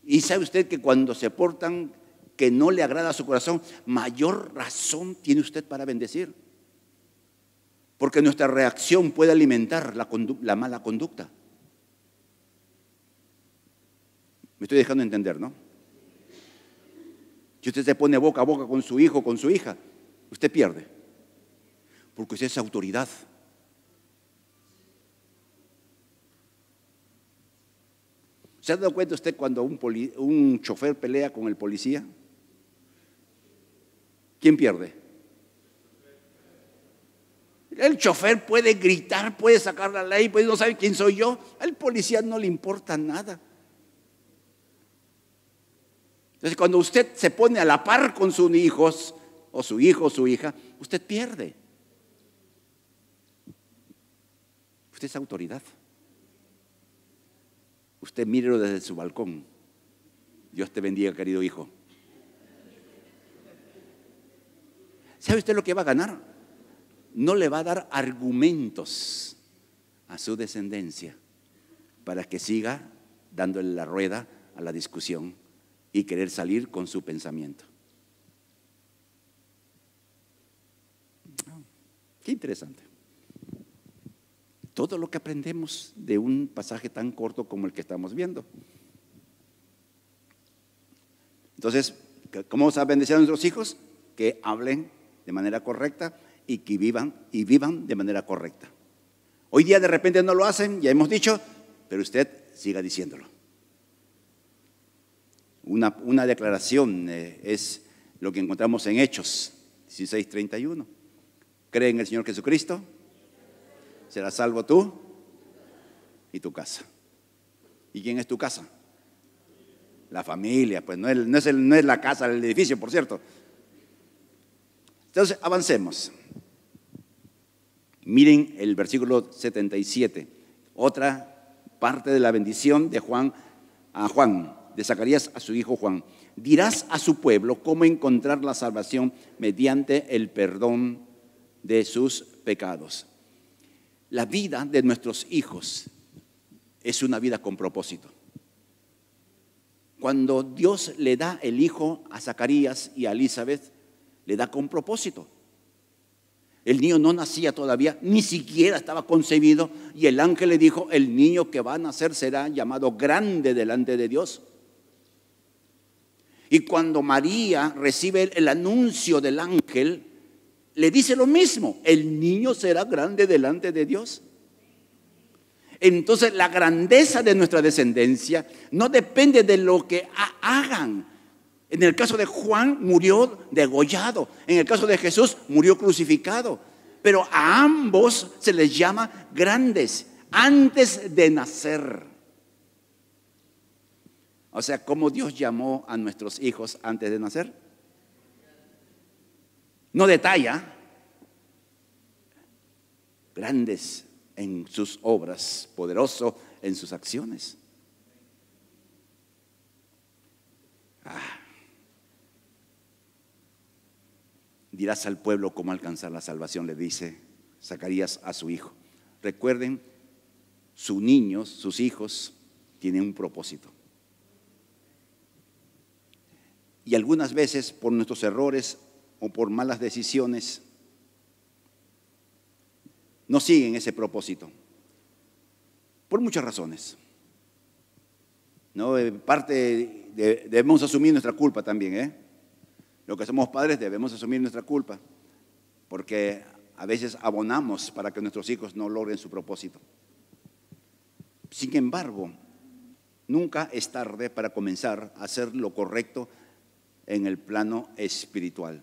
Y sabe usted que cuando se portan que no le agrada a su corazón, mayor razón tiene usted para bendecir. Porque nuestra reacción puede alimentar la mala conducta. Me estoy dejando entender, ¿no? Si usted se pone boca a boca con su hijo o con su hija, usted pierde. Porque usted es autoridad. ¿Se ha dado cuenta usted cuando un chofer pelea con el policía? ¿Quién pierde? El chofer puede gritar, puede sacar la ley, puede no saber quién soy yo. Al policía no le importa nada. Entonces, cuando usted se pone a la par con sus hijos, o su hijo o su hija, usted pierde. Usted es autoridad. Usted mírelo desde su balcón. Dios te bendiga, querido hijo. ¿Sabe usted lo que va a ganar? No le va a dar argumentos a su descendencia para que siga dándole la rueda a la discusión y querer salir con su pensamiento. Qué interesante. Todo lo que aprendemos de un pasaje tan corto como el que estamos viendo. Entonces, ¿cómo vamos a bendecir a nuestros hijos? Que hablen de manera correcta y que vivan de manera correcta. Hoy día de repente no lo hacen, ya hemos dicho, pero usted siga diciéndolo. Una declaración es lo que encontramos en Hechos 16:31. Cree en el Señor Jesucristo, serás salvo tú y tu casa. ¿Y quién es tu casa? La familia, pues no es la casa, el edificio, por cierto. Entonces, avancemos. Miren el versículo 77, otra parte de la bendición de de Zacarías a su hijo Juan. Dirás a su pueblo cómo encontrar la salvación mediante el perdón de sus pecados. La vida de nuestros hijos es una vida con propósito. Cuando Dios le da el hijo a Zacarías y a Elizabeth, le da con propósito. El niño no nacía todavía, ni siquiera estaba concebido, y el ángel le dijo: el niño que va a nacer será llamado grande delante de Dios. Y cuando María recibe el anuncio del ángel, le dice lo mismo: el niño será grande delante de Dios. Entonces la grandeza de nuestra descendencia no depende de lo que hagan. En el caso de Juan murió degollado, en el caso de Jesús murió crucificado, pero a ambos se les llama grandes antes de nacer. O sea, ¿cómo Dios llamó a nuestros hijos antes de nacer? No detalla. Grandes en sus obras, poderoso en sus acciones. Dirás al pueblo cómo alcanzar la salvación, le dice Zacarías a su hijo. Recuerden, sus niños, sus hijos, tienen un propósito. Y algunas veces por nuestros errores o por malas decisiones no siguen ese propósito. Por muchas razones. ¿No? Debemos asumir nuestra culpa también, Los que somos padres debemos asumir nuestra culpa, porque a veces abonamos para que nuestros hijos no logren su propósito. Sin embargo, nunca es tarde para comenzar a hacer lo correcto en el plano espiritual.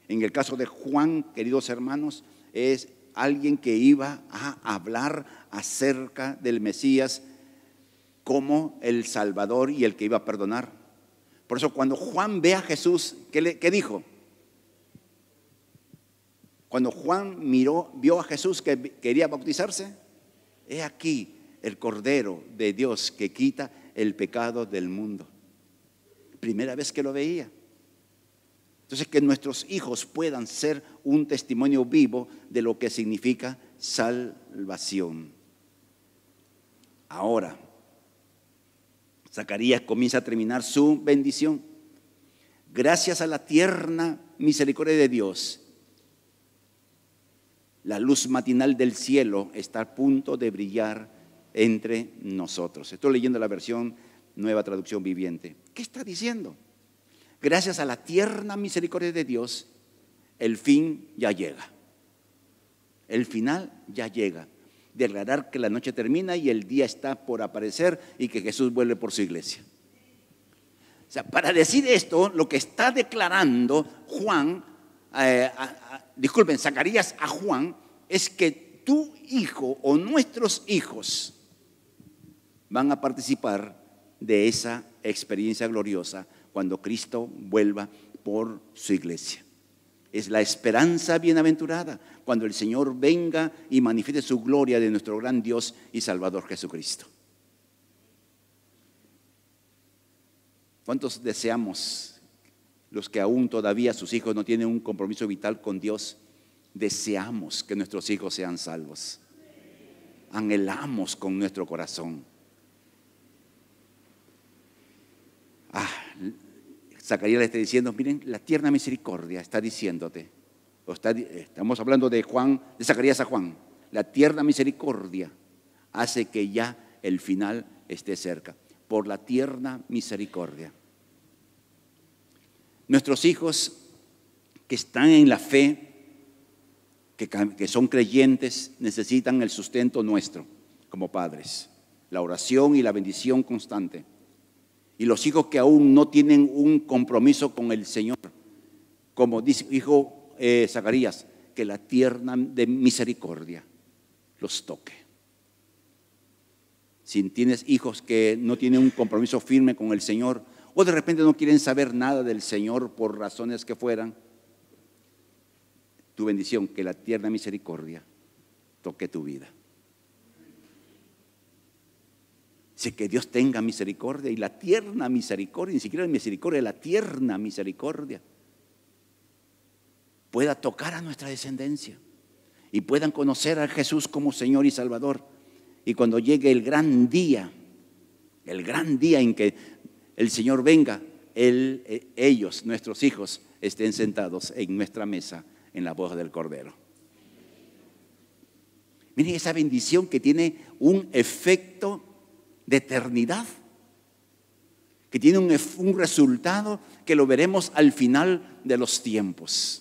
En el caso de Juan, queridos hermanos, es alguien que iba a hablar acerca del Mesías como el Salvador y el que iba a perdonar. Por eso cuando Juan ve a Jesús, ¿qué dijo? Cuando Juan vio a Jesús que quería bautizarse, he aquí el Cordero de Dios que quita el pecado del mundo. Primera vez que lo veía. Entonces, que nuestros hijos puedan ser un testimonio vivo de lo que significa salvación. Ahora, Zacarías comienza a terminar su bendición. Gracias a la tierna misericordia de Dios, la luz matinal del cielo está a punto de brillar entre nosotros. Estoy leyendo la versión Nueva Traducción Viviente. ¿Qué está diciendo? Gracias a la tierna misericordia de Dios, el fin ya llega. El final ya llega. Declarar que la noche termina y el día está por aparecer y que Jesús vuelve por su iglesia. O sea, para decir esto, lo que está declarando Zacarías a Juan, es que tu hijo o nuestros hijos van a participar de esa experiencia gloriosa cuando Cristo vuelva por su iglesia. Es la esperanza bienaventurada cuando el Señor venga y manifieste su gloria de nuestro gran Dios y Salvador Jesucristo. ¿Cuántos deseamos, los que aún todavía sus hijos no tienen un compromiso vital con Dios, deseamos que nuestros hijos sean salvos? Anhelamos con nuestro corazón. Zacarías le está diciendo, miren, la tierna misericordia está diciéndote, estamos hablando de Zacarías a Juan, la tierna misericordia hace que ya el final esté cerca, por la tierna misericordia. Nuestros hijos que están en la fe, que son creyentes, necesitan el sustento nuestro como padres, la oración y la bendición constante. Y los hijos que aún no tienen un compromiso con el Señor, como dijo Zacarías, que la tierna de misericordia los toque. Si tienes hijos que no tienen un compromiso firme con el Señor, o de repente no quieren saber nada del Señor por razones que fueran, tu bendición, que la tierna misericordia toque tu vida. Así que Dios tenga misericordia, y la tierna misericordia, ni siquiera la misericordia, la tierna misericordia pueda tocar a nuestra descendencia y puedan conocer a Jesús como Señor y Salvador. Y cuando llegue el gran día en que el Señor venga, ellos, nuestros hijos, estén sentados en nuestra mesa en la boda del Cordero. Miren esa bendición que tiene un efecto de eternidad, que tiene un resultado que lo veremos al final de los tiempos.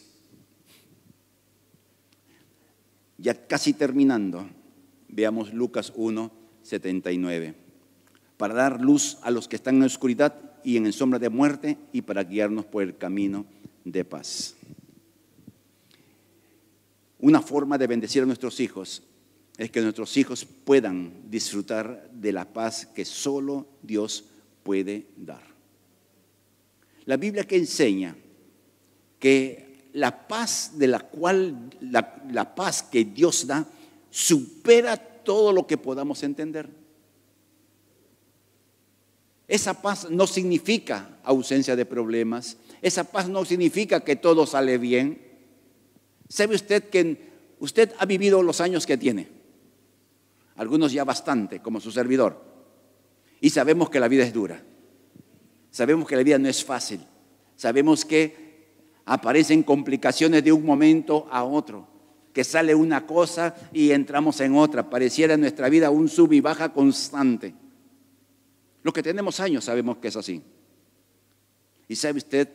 Ya casi terminando, veamos Lucas 1:79. Para dar luz a los que están en la oscuridad y en sombra de muerte, y para guiarnos por el camino de paz. Una forma de bendecir a nuestros hijos es que nuestros hijos puedan disfrutar de la paz que solo Dios puede dar. La Biblia que enseña que la paz de la cual la paz que Dios da supera todo lo que podamos entender. Esa paz no significa ausencia de problemas. Esa paz no significa que todo sale bien. ¿Sabe usted que usted ha vivido los años que tiene? Algunos ya bastante, como su servidor. Y sabemos que la vida es dura. Sabemos que la vida no es fácil. Sabemos que aparecen complicaciones de un momento a otro, que sale una cosa y entramos en otra. Pareciera en nuestra vida un sub y baja constante. Los que tenemos años sabemos que es así. Y sabe usted,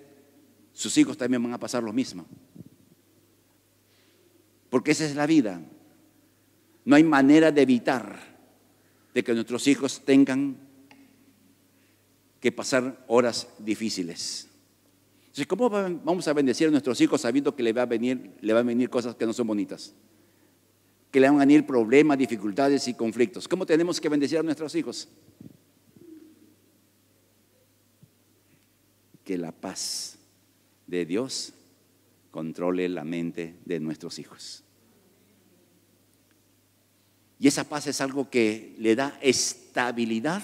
sus hijos también van a pasar lo mismo. Porque esa es la vida. No hay manera de evitar de que nuestros hijos tengan que pasar horas difíciles. Entonces, ¿cómo vamos a bendecir a nuestros hijos sabiendo que le van a venir cosas que no son bonitas? Que le van a venir problemas, dificultades y conflictos. ¿Cómo tenemos que bendecir a nuestros hijos? Que la paz de Dios controle la mente de nuestros hijos. Y esa paz es algo que le da estabilidad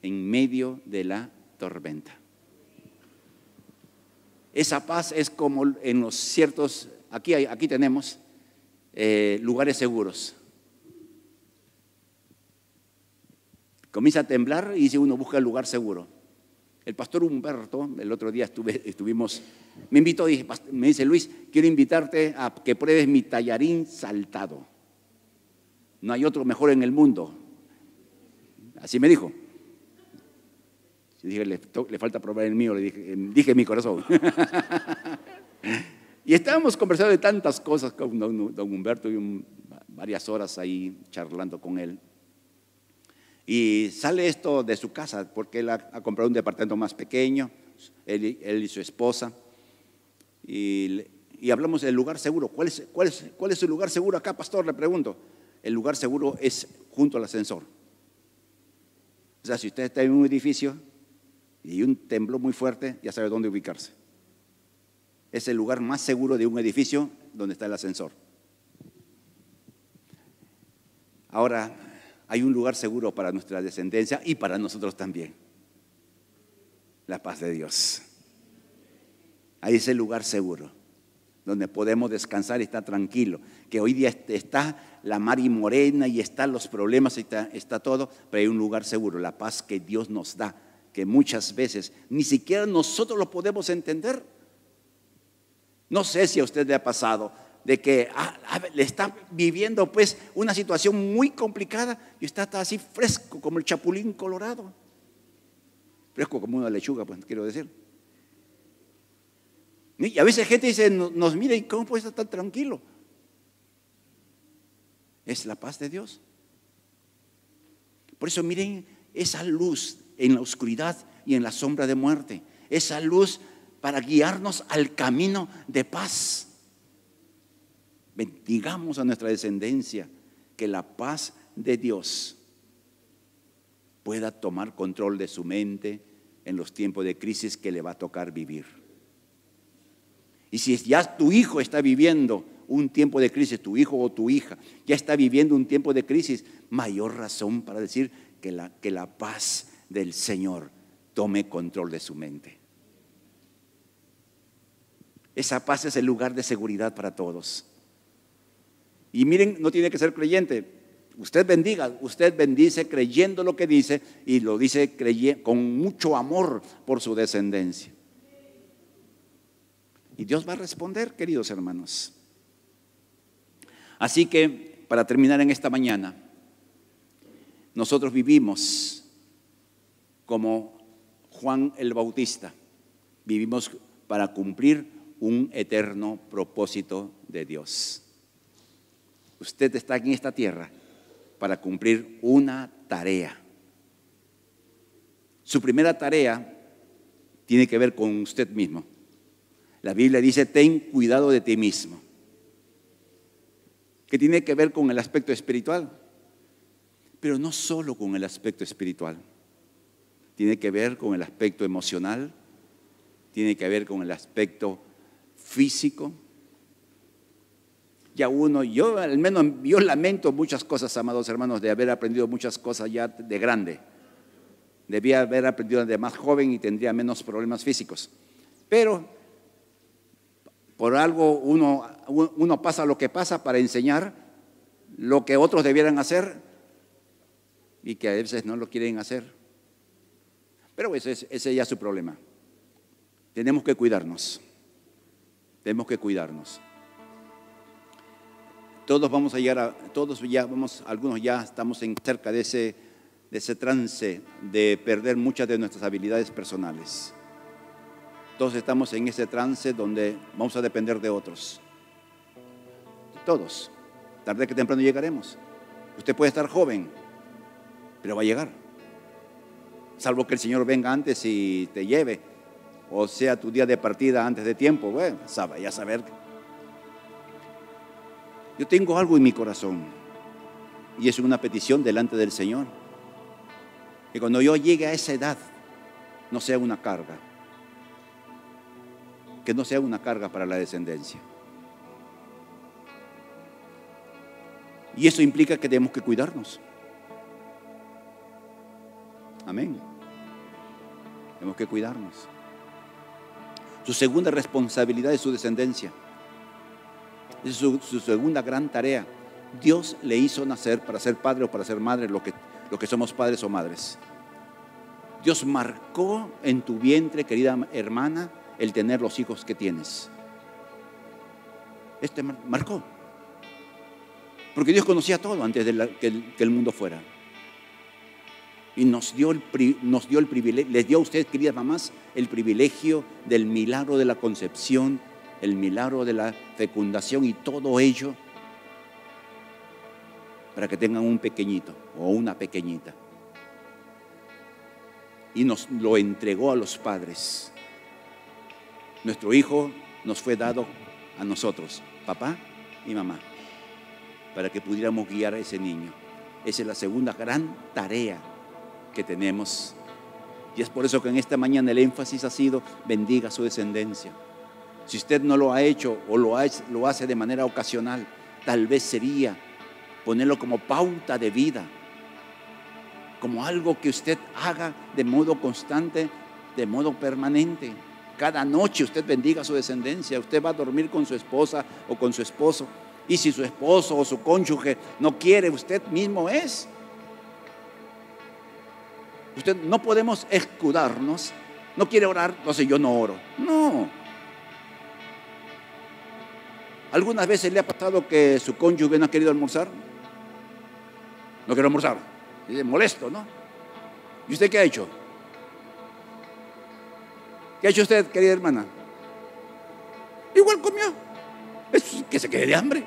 en medio de la tormenta. Esa paz es como en los ciertos, aquí tenemos lugares seguros. Comienza a temblar y uno busca el lugar seguro. El pastor Humberto, el otro día estuvimos, me invitó, me dice: Luis, quiero invitarte a que pruebes mi tallarín saltado. No hay otro mejor en el mundo. Así me dijo. Dije, le falta probar el mío, le dije en mi corazón. Y estábamos conversando de tantas cosas con don Humberto y varias horas ahí charlando con él. Y sale esto de su casa, porque él ha comprado un departamento más pequeño, él y su esposa. Y hablamos del lugar seguro. ¿Cuál es su lugar seguro acá, pastor? Le pregunto. El lugar seguro es junto al ascensor. O sea, si usted está en un edificio y un temblor muy fuerte, ya sabe dónde ubicarse. Es el lugar más seguro de un edificio donde está el ascensor. Ahora, hay un lugar seguro para nuestra descendencia y para nosotros también. La paz de Dios. Ahí es el lugar seguro, donde podemos descansar y estar tranquilos. Que hoy día está la mar y morena y están los problemas, está todo, pero hay un lugar seguro, la paz que Dios nos da, que muchas veces ni siquiera nosotros lo podemos entender. No sé si a usted le ha pasado de que le está viviendo pues una situación muy complicada y está así fresco como el chapulín colorado, fresco como una lechuga, pues quiero decir. Y a veces gente dice, nos mira y ¿cómo puede estar tan tranquilo? Es la paz de Dios. Por eso miren esa luz en la oscuridad y en la sombra de muerte, esa luz para guiarnos al camino de paz. Bendigamos a nuestra descendencia, que la paz de Dios pueda tomar control de su mente en los tiempos de crisis que le va a tocar vivir. Y si ya tu hijo está viviendo un tiempo de crisis, tu hijo o tu hija ya está viviendo un tiempo de crisis, mayor razón para decir que la paz del Señor tome control de su mente. Esa paz es el lugar de seguridad para todos. Y miren, no tiene que ser creyente. Usted bendiga, usted bendice creyendo lo que dice y lo dice con mucho amor por su descendencia. Y Dios va a responder, queridos hermanos. Así que, para terminar en esta mañana, nosotros vivimos como Juan el Bautista. Vivimos para cumplir un eterno propósito de Dios. Usted está en esta tierra para cumplir una tarea. Su primera tarea tiene que ver con usted mismo. La Biblia dice, ten cuidado de ti mismo. Que tiene que ver con el aspecto espiritual, pero no solo con el aspecto espiritual. Tiene que ver con el aspecto emocional, tiene que ver con el aspecto físico. Yo al menos yo lamento muchas cosas, amados hermanos, de haber aprendido muchas cosas ya de grande. Debía haber aprendido de más joven y tendría menos problemas físicos. Pero por algo uno pasa lo que pasa para enseñar lo que otros debieran hacer y que a veces no lo quieren hacer. Pero ese ya es su problema. Tenemos que cuidarnos. Tenemos que cuidarnos. Todos vamos a llegar algunos ya estamos cerca de ese trance de perder muchas de nuestras habilidades personales. Todos estamos en ese trance donde vamos a depender de otros. Todos. Tarde que temprano llegaremos. Usted puede estar joven, pero va a llegar. Salvo que el Señor venga antes y te lleve, o sea tu día de partida antes de tiempo. Bueno, ya saber. Yo tengo algo en mi corazón y es una petición delante del Señor. Que cuando yo llegue a esa edad no sea una carga. Que no sea una carga para la descendencia. Y eso implica que tenemos que cuidarnos. Amén. Tenemos que cuidarnos. Su segunda responsabilidad es su descendencia. Es su segunda gran tarea. Dios le hizo nacer para ser padre o para ser madre, lo que somos padres o madres. Dios marcó en tu vientre, querida hermana, el tener los hijos que tienes. Marcó. Porque Dios conocía todo antes de que el mundo fuera. Y nos dio el privilegio, les dio a ustedes, queridas mamás, el privilegio del milagro de la concepción, el milagro de la fecundación y todo ello para que tengan un pequeñito o una pequeñita. Y nos lo entregó a los padres. Nuestro hijo nos fue dado a nosotros, papá y mamá, para que pudiéramos guiar a ese niño. Esa es la segunda gran tarea que tenemos. Y es por eso que en esta mañana el énfasis ha sido: bendiga su descendencia. Si usted no lo ha hecho o lo hace de manera ocasional, tal vez sería ponerlo como pauta de vida, como algo que usted haga de modo constante, de modo permanente. Cada noche usted bendiga su descendencia. Usted va a dormir con su esposa o con su esposo, y si su esposo o su cónyuge no quiere, usted mismo es. No podemos escudarnos. No quiere orar, entonces yo no oro. No. ¿Algunas veces le ha pasado que su cónyuge no ha querido almorzar? No quiero almorzar. Es molesto, ¿no? ¿Y usted qué ha hecho? ¿Qué ha hecho usted, querida hermana? Igual comió. Es que se quede de hambre.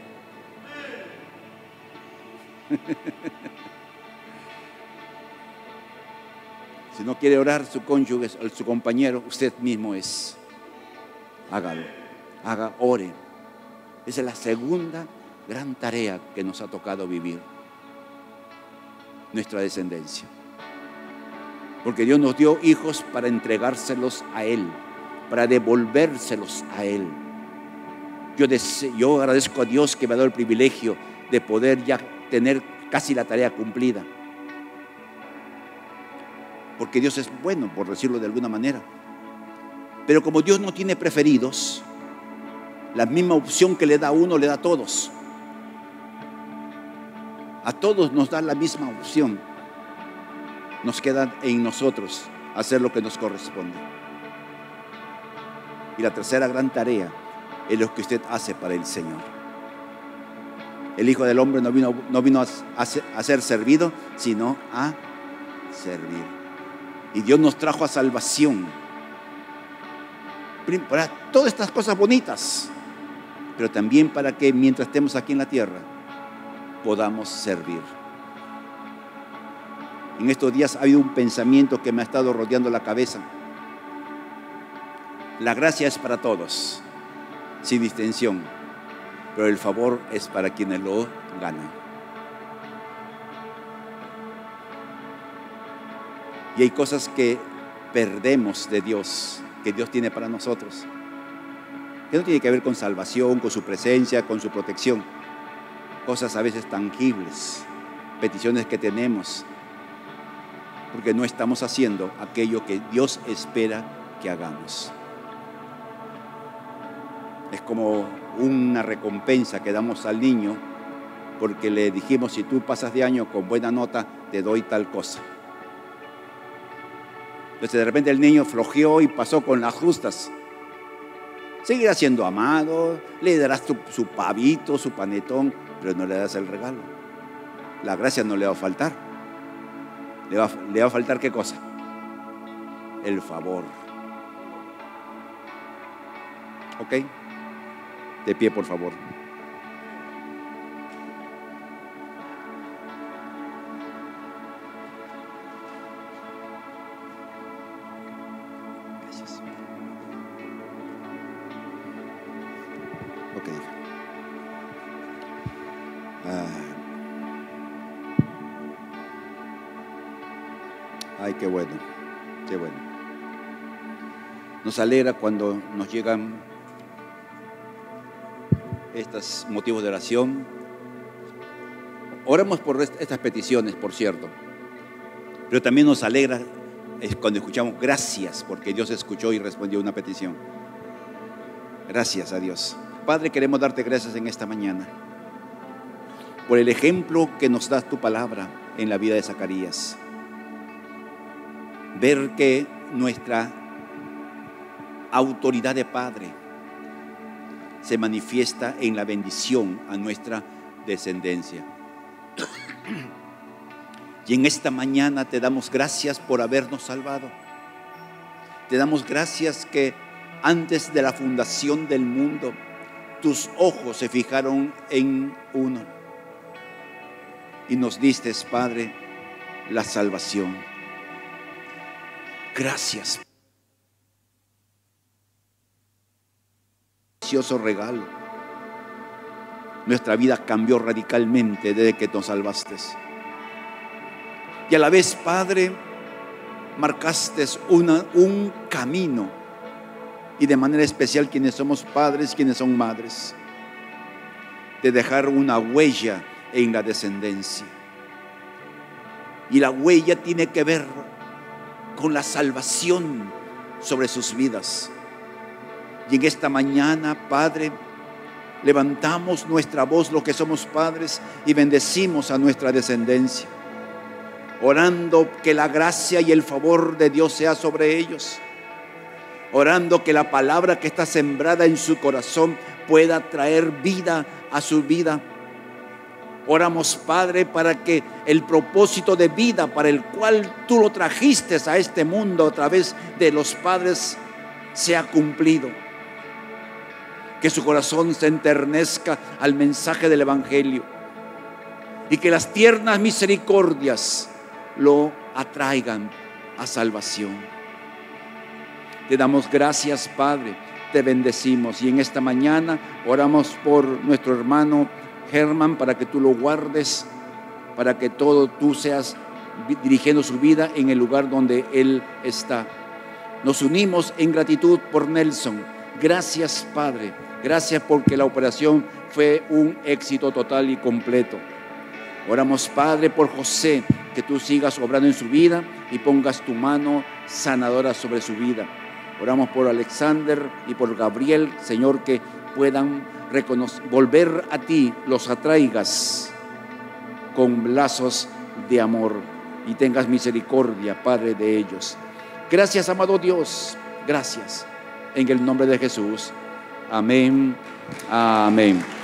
Si no quiere orar su cónyuge, su compañero, usted mismo es. Hágalo. Ore. Esa es la segunda gran tarea que nos ha tocado vivir. Nuestra descendencia. Porque Dios nos dio hijos para entregárselos a Él, para devolvérselos a Él. Yo agradezco a Dios que me ha dado el privilegio de poder ya tener casi la tarea cumplida. Porque Dios es bueno, por decirlo de alguna manera. Pero como Dios no tiene preferidos, la misma opción que le da a uno, le da a todos. A todos nos da la misma opción. Nos queda en nosotros hacer lo que nos corresponde. Y la tercera gran tarea es lo que usted hace para el Señor. El Hijo del Hombre no vino a ser servido, sino a servir. Y Dios nos trajo a salvación para todas estas cosas bonitas, pero también para que mientras estemos aquí en la tierra podamos servir. En estos días ha habido un pensamiento que me ha estado rodeando la cabeza. La gracia es para todos, sin distinción, pero el favor es para quienes lo ganan. Y hay cosas que perdemos de Dios, que Dios tiene para nosotros, que no tiene que ver con salvación, con su presencia, con su protección. Cosas a veces tangibles, peticiones que tenemos, porque no estamos haciendo aquello que Dios espera que hagamos. Es como una recompensa que damos al niño porque le dijimos: si tú pasas de año con buena nota, te doy tal cosa. Entonces de repente el niño flojeó y pasó con las justas. Seguirá siendo amado, le darás su pavito, su panetón, pero no le das el regalo. La gracia no le va a faltar. Le va a faltar ¿qué cosa? El favor. ¿Ok? De pie, por favor. Gracias. Ok. Ay, qué bueno, qué bueno. Nos alegra cuando nos llegan estos motivos de oración. Oramos por estas peticiones, por cierto, pero también nos alegra cuando escuchamos gracias, porque Dios escuchó y respondió una petición. Gracias a Dios. Padre, queremos darte gracias en esta mañana por el ejemplo que nos da tu palabra en la vida de Zacarías. Ver que nuestra autoridad de Padre se manifiesta en la bendición a nuestra descendencia. Y en esta mañana te damos gracias por habernos salvado. Te damos gracias que antes de la fundación del mundo, tus ojos se fijaron en uno. Y nos diste, Padre, la salvación. Gracias. Precioso regalo. Nuestra vida cambió radicalmente desde que nos salvaste. Y a la vez, Padre, marcaste un camino. Y de manera especial quienes somos padres, quienes son madres, de dejar una huella en la descendencia. Y la huella tiene que ver con la salvación sobre sus vidas. Y en esta mañana, Padre, levantamos nuestra voz, los que somos padres, y bendecimos a nuestra descendencia, orando que la gracia y el favor de Dios sea sobre ellos, orando que la palabra que está sembrada en su corazón pueda traer vida a su vida. Oramos, Padre, para que el propósito de vida para el cual tú lo trajiste a este mundo a través de los padres sea cumplido. Que su corazón se enternezca al mensaje del Evangelio y que las tiernas misericordias lo atraigan a salvación. Te damos gracias, Padre, te bendecimos, y en esta mañana oramos por nuestro hermano Germán, para que tú lo guardes, para que tú seas dirigiendo su vida en el lugar donde él está. Nos unimos en gratitud por Nelson. Gracias, Padre. Gracias porque la operación fue un éxito total y completo. Oramos, Padre, por José, que tú sigas obrando en su vida y pongas tu mano sanadora sobre su vida. Oramos por Alexander y por Gabriel, Señor, que puedan volver a ti, los atraigas con lazos de amor y tengas misericordia, Padre, de ellos. Gracias, amado Dios, gracias. En el nombre de Jesús. Amén. Amén.